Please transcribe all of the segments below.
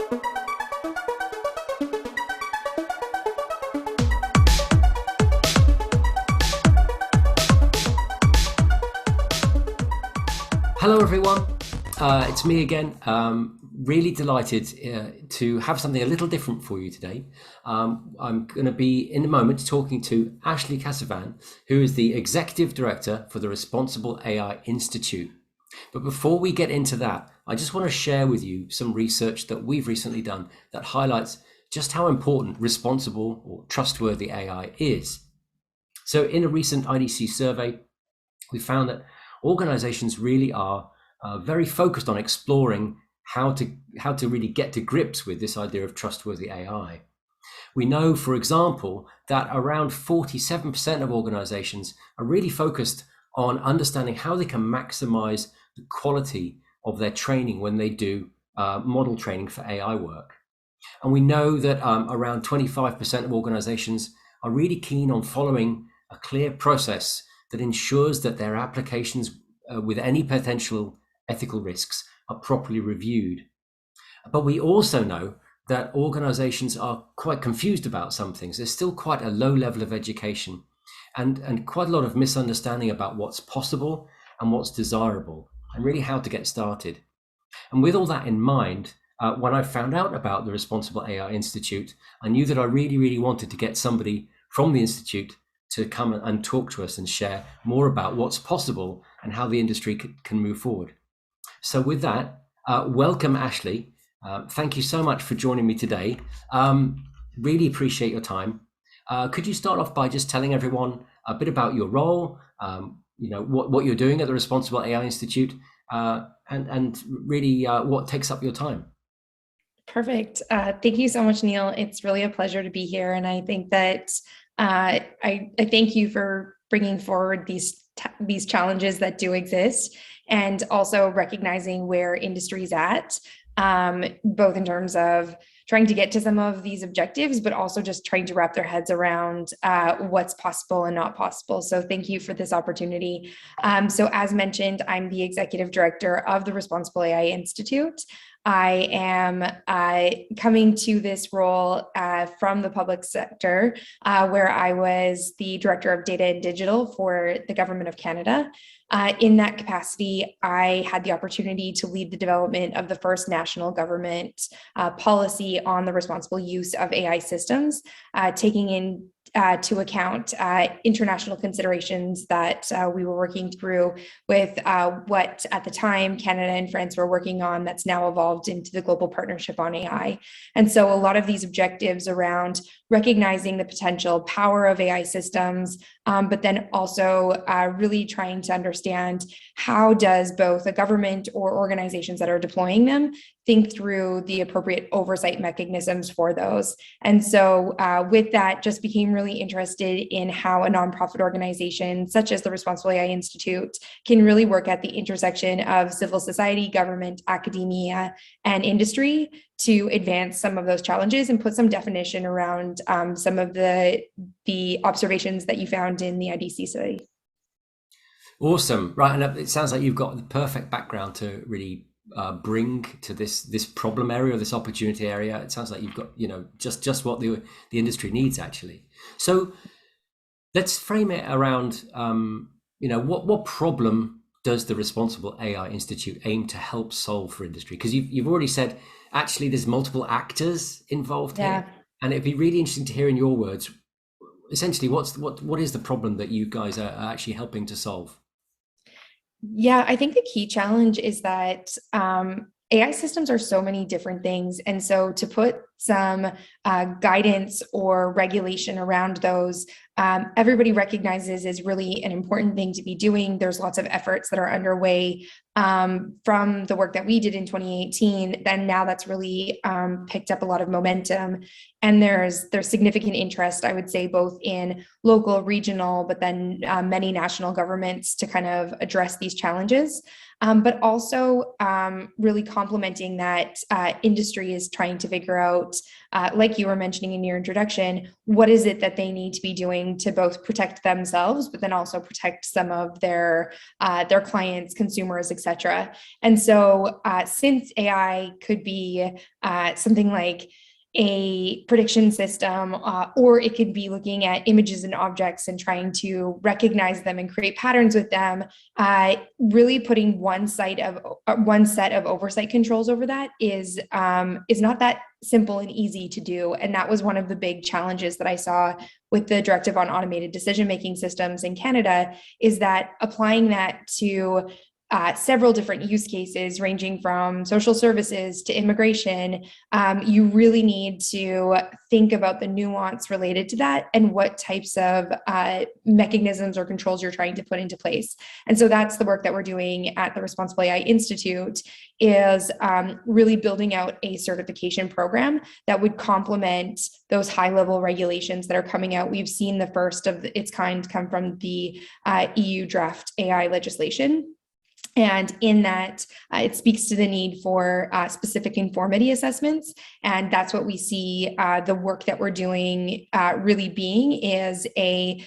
Hello, everyone. It's me again. Really delighted to have something a little different for you today. I'm going to be in a moment talking to Ashley Casavan, who is the Executive Director for the Responsible AI Institute. But before we get into that, I just want to share with you some research that we've recently done that highlights just how important responsible or trustworthy AI is. So in a recent IDC survey, we found that organizations really are very focused on exploring how to really get to grips with this idea of trustworthy AI. We know, for example, that around 47% of organizations are really focused on understanding how they can maximize the quality of their training when they do model training for AI work. And we know that around 25% of organizations are really keen on following a clear process that ensures that their applications with any potential ethical risks are properly reviewed. But we also know that organizations are quite confused about some things. There's still quite a low level of education and quite a lot of misunderstanding about what's possible and what's desirable and really how to get started. And with all that in mind, when I found out about the Responsible AI Institute, I knew that I really wanted to get somebody from the Institute to come and talk to us and share more about what's possible and how the industry can move forward. So with that, welcome, Ashley. Thank you so much for joining me today. Really appreciate your time. Could you start off by just telling everyone a bit about your role, what you're doing at the Responsible AI Institute, and really what takes up your time? Perfect. Thank you so much, Neil. It's really a pleasure to be here. And I think that I thank you for bringing forward these challenges that do exist, and also recognizing where industry's at, both in terms of trying to get to some of these objectives, but also just trying to wrap their heads around what's possible and not possible. So thank you for this opportunity. So as mentioned, I'm the Executive Director of the Responsible AI Institute. I am coming to this role from the public sector, where I was the Director of Data and Digital for the Government of Canada. In that capacity, I had the opportunity to lead the development of the first national government policy on the responsible use of AI systems, taking in to account international considerations that we were working through with what at the time Canada and France were working on, that's now evolved into the Global Partnership on AI. And so a lot of these objectives around recognizing the potential power of AI systems, but then also really trying to understand how does both a government or organizations that are deploying them think through the appropriate oversight mechanisms for those. And so with that, just became really interested in how a nonprofit organization such as the Responsible AI Institute can really work at the intersection of civil society, government, academia, and industry to advance some of those challenges and put some definition around some of the observations that you found in the IDC study. Awesome. Right. And it sounds like you've got the perfect background to really bring to this problem area, or this opportunity area. It sounds like you've got, just what the industry needs, actually. So let's frame it around, what problem does the Responsible AI Institute aim to help solve for industry? Because you've already said, actually, there's multiple actors involved here. And it'd be really interesting to hear in your words, essentially, what is the problem that you guys are actually helping to solve? Yeah, I think the key challenge is that AI systems are so many different things. And so to put some guidance or regulation around those, everybody recognizes is really an important thing to be doing. There's lots of efforts that are underway from the work that we did in 2018. Then now that's really picked up a lot of momentum. And there's significant interest, I would say, both in local, regional, but then many national governments to kind of address these challenges. But also really complementing that, industry is trying to figure out about, like you were mentioning in your introduction, what is it that they need to be doing to both protect themselves, but then also protect some of their clients, consumers, et cetera. And so since AI could be something like a prediction system, or it could be looking at images and objects and trying to recognize them and create patterns with them. Really putting one set of oversight controls over that is not that simple and easy to do. And that was one of the big challenges that I saw with the Directive on Automated Decision-Making Systems in Canada, is that applying that to several different use cases ranging from social services to immigration, you really need to think about the nuance related to that and what types of mechanisms or controls you're trying to put into place. And so that's the work that we're doing at the Responsible AI Institute, is really building out a certification program that would complement those high-level regulations that are coming out. We've seen the first of its kind come from the EU draft AI legislation. And in that, it speaks to the need for specific conformity assessments. And that's what we see the work that we're doing really being, is a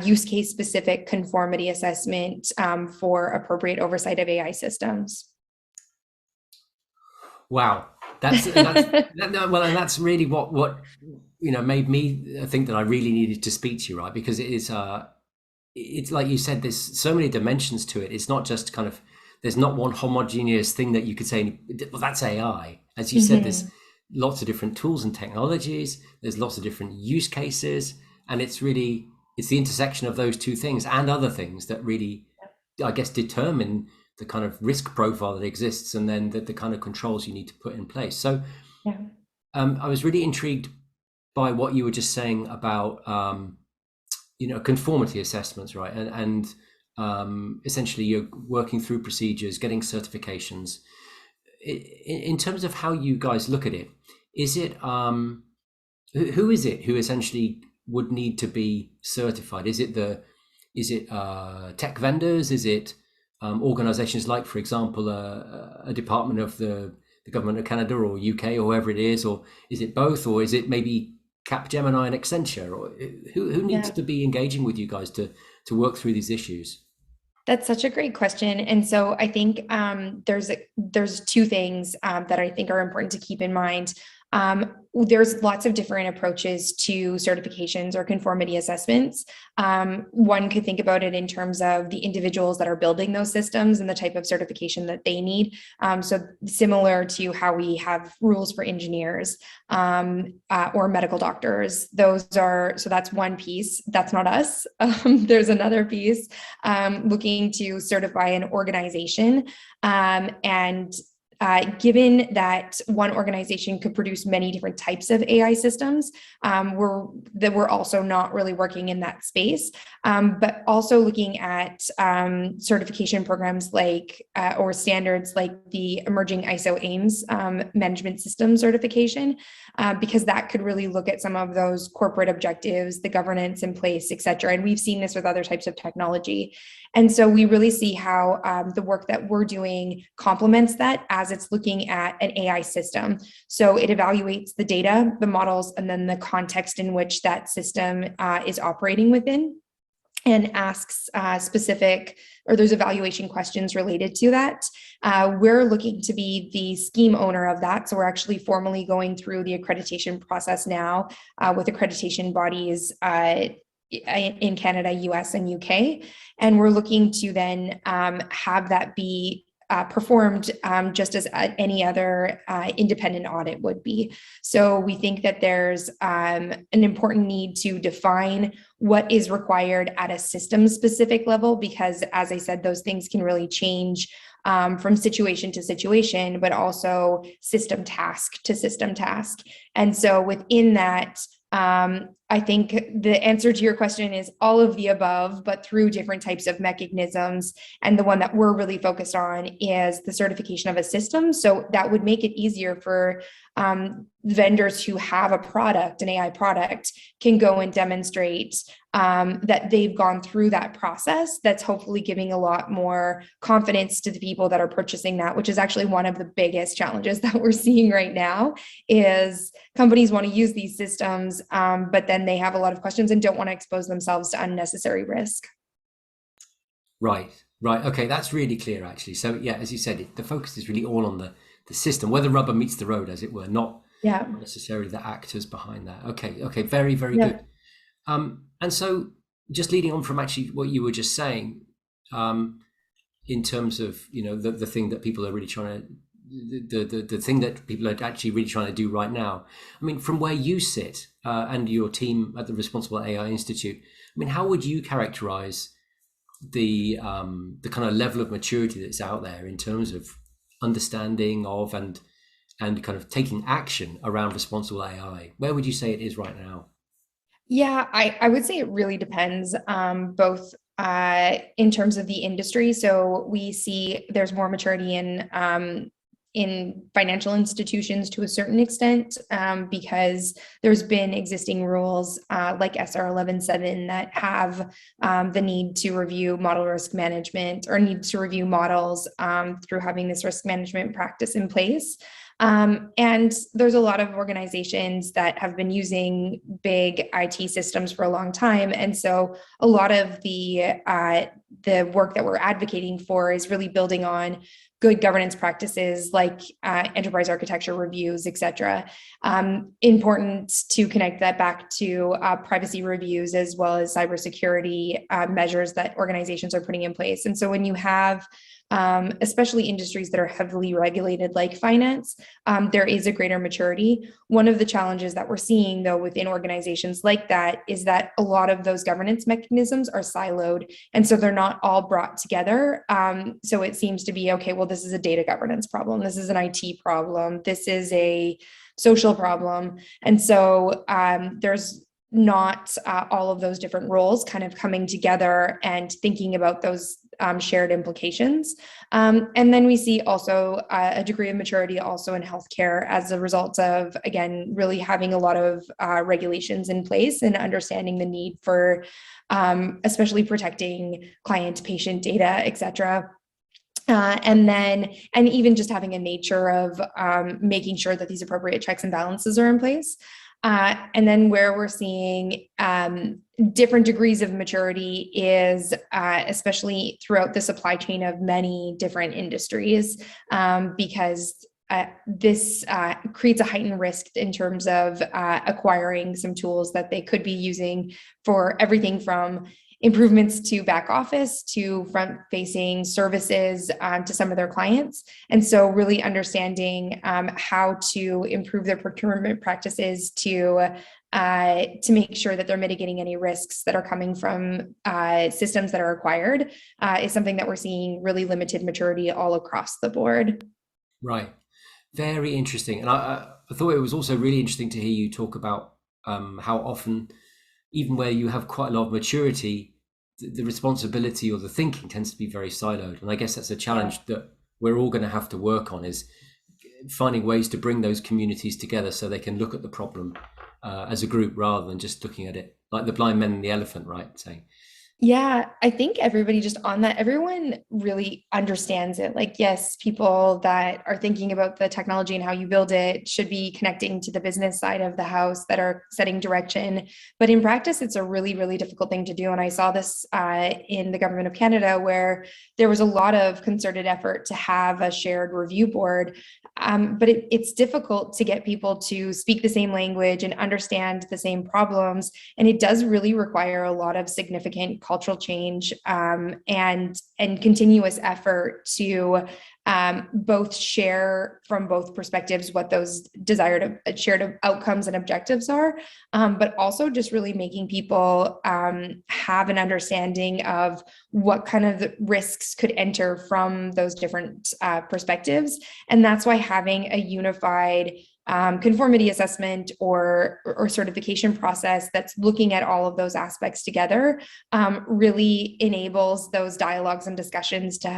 use case specific conformity assessment for appropriate oversight of AI systems. Wow. And that's really what made me think that I really needed to speak to you, right? Because it's like you said, there's so many dimensions to it. It's not just kind of, there's not one homogeneous thing that you could say, well, that's AI. As you said, there's lots of different tools and technologies. There's lots of different use cases. And it's the intersection of those two things and other things that really, I guess, determine the kind of risk profile that exists, and then the kind of controls you need to put in place. So I was really intrigued by what you were just saying about, conformity assessments, right? And essentially you're working through procedures, getting certifications. In terms of how you guys look at it, is it who is it who essentially would need to be certified? Is it tech vendors? Is it organizations like, for example, a department of the government of Canada or UK or whoever it is, or is it both, or is it maybe Capgemini and Accenture, or who needs to be engaging with you guys to work through these issues? That's such a great question. And so I think there's two things that I think are important to keep in mind. There's lots of different approaches to certifications or conformity assessments. One could think about it in terms of the individuals that are building those systems and the type of certification that they need. So similar to how we have rules for engineers or medical doctors. So that's one piece. That's not us. There's another piece looking to certify an organization, and given that one organization could produce many different types of AI systems, we're also not really working in that space, but also looking at certification programs like or standards like the emerging ISO AIMS management system certification, because that could really look at some of those corporate objectives, the governance in place, et cetera. And we've seen this with other types of technology. And so we really see how the work that we're doing complements that as it's looking at an AI system. So it evaluates the data, the models, and then the context in which that system is operating within, and asks there's evaluation questions related to that. We're looking to be the scheme owner of that. So we're actually formally going through the accreditation process now with accreditation bodies in Canada, US, and UK. And we're looking to then have that be performed just as any other independent audit would be. So we think that there's an important need to define what is required at a system specific level, because as I said, those things can really change from situation to situation, but also system task to system task. And so within that, I think the answer to your question is all of the above, but through different types of mechanisms. And the one that we're really focused on is the certification of a system. So that would make it easier for vendors who have a product, an AI product, can go and demonstrate that they've gone through that process. That's hopefully giving a lot more confidence to the people that are purchasing that, which is actually one of the biggest challenges that we're seeing right now. Is companies want to use these systems, but then they have a lot of questions and don't want to expose themselves to unnecessary risk. Right, right. Okay, that's really clear, actually. So, yeah, as you said, the focus is really all on the system, where the rubber meets the road, as it were, not Yeah. necessarily the actors behind that. Okay, okay, very, very Yeah. good. And so, just leading on from actually what you were just saying, in terms of the thing that people are really trying to the thing that people are actually really trying to do right now. I mean, from where you sit and your team at the Responsible AI Institute, I mean, how would you characterize the kind of level of maturity that's out there in terms of understanding of and kind of taking action around responsible AI? Where would you say it is right now? Yeah, I would say it really depends, both in terms of the industry. So we see there's more maturity in financial institutions to a certain extent, because there's been existing rules like SR 11.7 that have the need to review model risk management, or need to review models through having this risk management practice in place. And there's a lot of organizations that have been using big IT systems for a long time. And so a lot of the work that we're advocating for is really building on good governance practices like enterprise architecture reviews, et cetera. Important to connect that back to privacy reviews, as well as cybersecurity measures that organizations are putting in place. And so when you have especially industries that are heavily regulated like finance, there is a greater maturity. One of the challenges that we're seeing, though, within organizations like that is that a lot of those governance mechanisms are siloed. And so they're not all brought together. So it seems to be, okay, well, this is a data governance problem. This is an IT problem. This is a social problem. And so there's not all of those different roles kind of coming together and thinking about those shared implications. And then we see also a degree of maturity also in healthcare as a result of, again, really having a lot of regulations in place and understanding the need for especially protecting client patient data, et cetera. And even just having a nature of making sure that these appropriate checks and balances are in place. And then where we're seeing different degrees of maturity is especially throughout the supply chain of many different industries, because this creates a heightened risk in terms of acquiring some tools that they could be using for everything from improvements to back office to front facing services to some of their clients. And so really understanding how to improve their procurement practices to make sure that they're mitigating any risks that are coming from systems that are acquired is something that we're seeing really limited maturity all across the board. Right. Very interesting. And I thought it was also really interesting to hear you talk about how often, even where you have quite a lot of maturity, the responsibility or the thinking tends to be very siloed. And I guess that's a challenge that we're all going to have to work on, is finding ways to bring those communities together so they can look at the problem as a group rather than just looking at it like the blind men and the elephant, right? Saying, Yeah, I think everybody just on that, everyone really understands it. Like, yes, people that are thinking about the technology and how you build it should be connecting to the business side of the house that are setting direction. But in practice, it's a really, really difficult thing to do. And I saw this in the government of Canada, where there was a lot of concerted effort to have a shared review board. But it's difficult to get people to speak the same language and understand the same problems. And it does really require a lot of significant cultural change and continuous effort to both share from both perspectives what those desired shared outcomes and objectives are, but also just really making people have an understanding of what kind of risks could enter from those different perspectives. And that's why having a unified conformity assessment or certification process that's looking at all of those aspects together really enables those dialogues and discussions to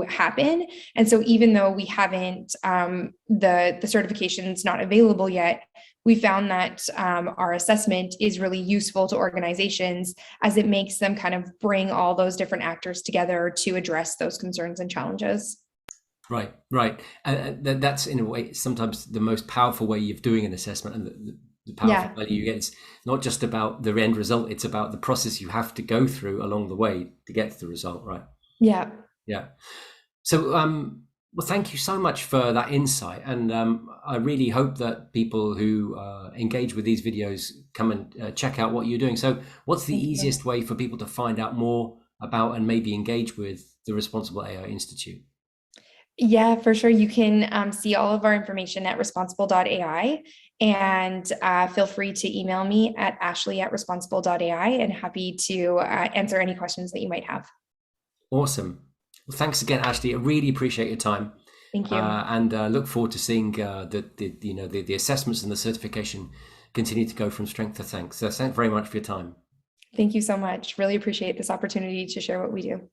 happen. And so even though we haven't, the certification's not available yet, we found that our assessment is really useful to organizations as it makes them kind of bring all those different actors together to address those concerns and challenges. Right, right. That's in a way sometimes the most powerful way of doing an assessment, and the powerful value you get is not just about the end result, it's about the process you have to go through along the way to get to the result, right? Yeah. Yeah. So, well, thank you so much for that insight. And I really hope that people who engage with these videos come and check out what you're doing. So what's the easiest way for people to find out more about and maybe engage with the Responsible AI Institute? Yeah, for sure. You can see all of our information at responsible.ai, and feel free to email me at ashley@responsible.ai, and happy to answer any questions that you might have. Awesome. Well, thanks again, Ashley. I really appreciate your time. Thank you. And look forward to seeing the assessments and the certification continue to go from strength to strength. So thanks very much for your time. Thank you so much. Really appreciate this opportunity to share what we do.